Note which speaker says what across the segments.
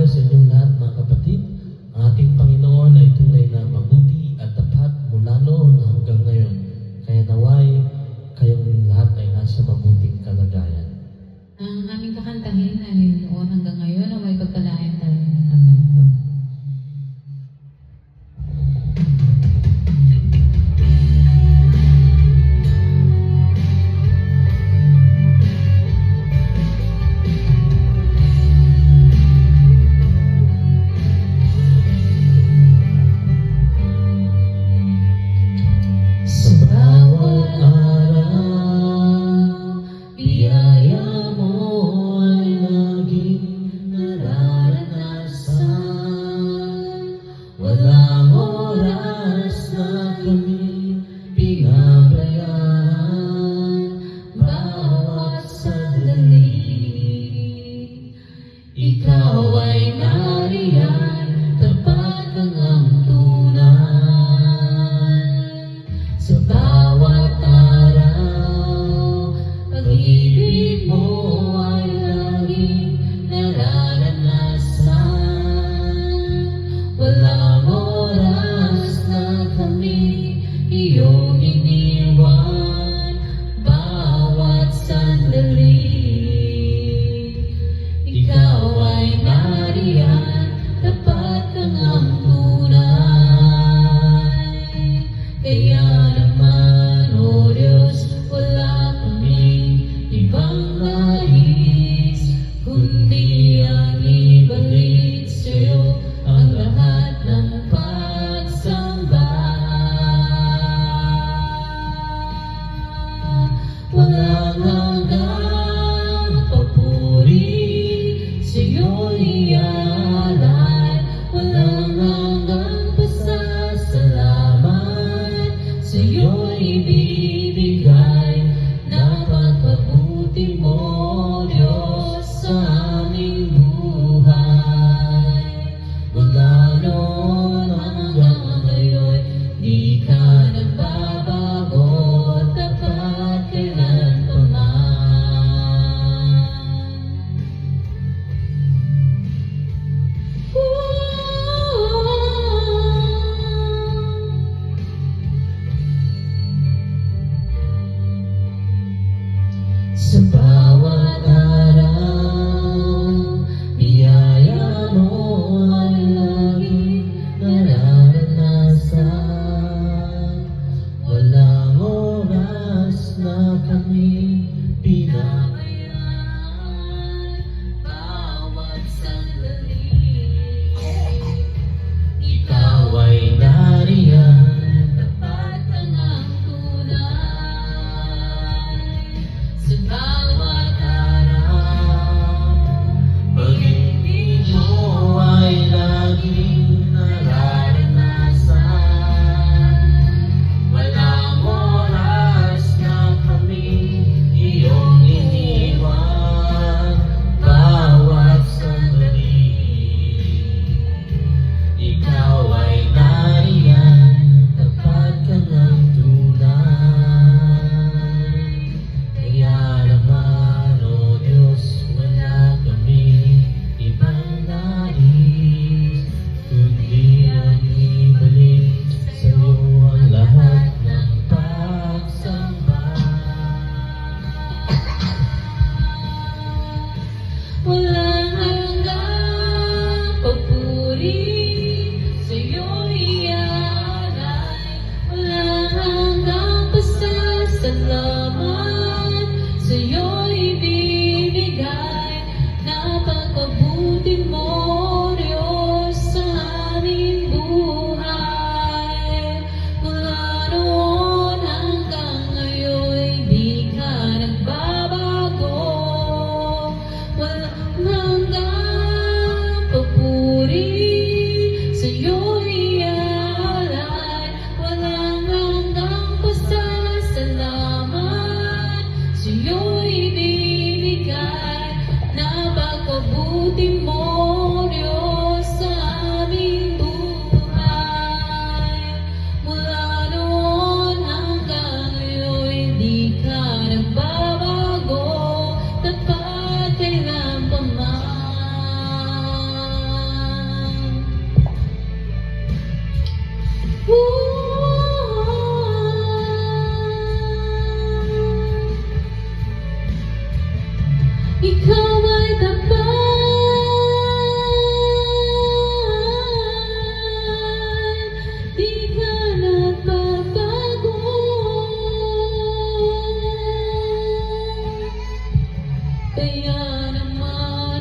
Speaker 1: sa inyong lahat mga kapatid. Ang ating Panginoon ay tunay na mabuti at tapat mula noon hanggang ngayon. Kaya naway kayong lahat ay nasa mabuting kalagayan.
Speaker 2: Ang aming kakantahin ay noon hanggang ngayon na may pagpalain tayo ng kantang ito.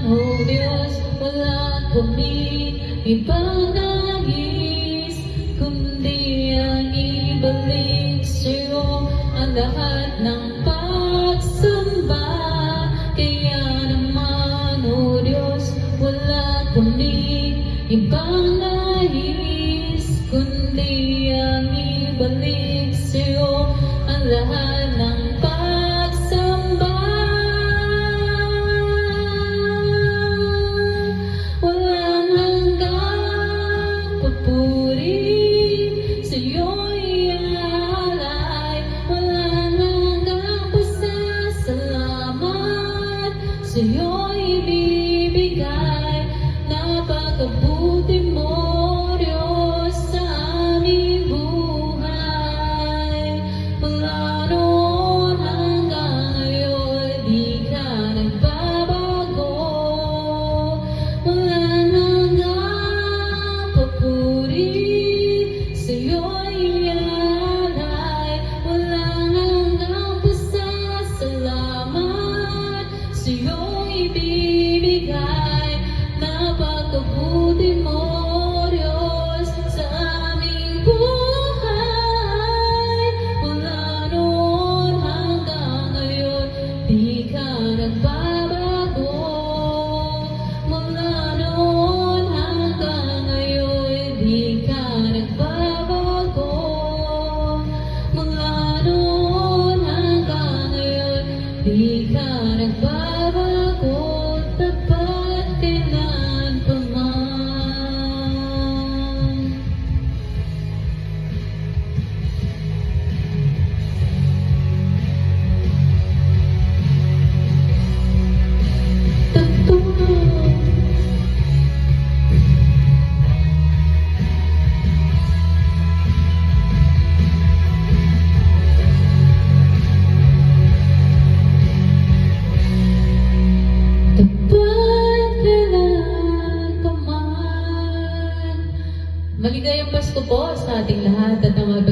Speaker 2: O Diyos, wala kami ibang nais, kundi ang ibalik sa'yo ang lahat ng pagsamba. Kaya naman, O Diyos, wala kami ibang nais, kundi ang ibalik sa'yo ang lahat ng pagsamba. Walang hanggang papuri sa'yo'y alay, walang hanggang pasasalamat sa'yo'y bibigay. Napakabuti mo, Diyos, sa aming buhay. Mula noon hanggang ngayon, di ka nagbabago. Walang hanggang papuri sa'yo'y alay, walang hanggang pasasalamat sa'yo'y ibibigay. Napakabuti mo, Diyos, sa aming buhay. Mula noon hanggang ngayon, di ka nagbabago. Mula noon hanggang ngayon, di ka nagbabago. Mula noon hanggang ngayon, di ka nagbabago. Tapat kailan pa man. Tapat kailan pa man. Maligayang Pasko po sa ating lahat at ang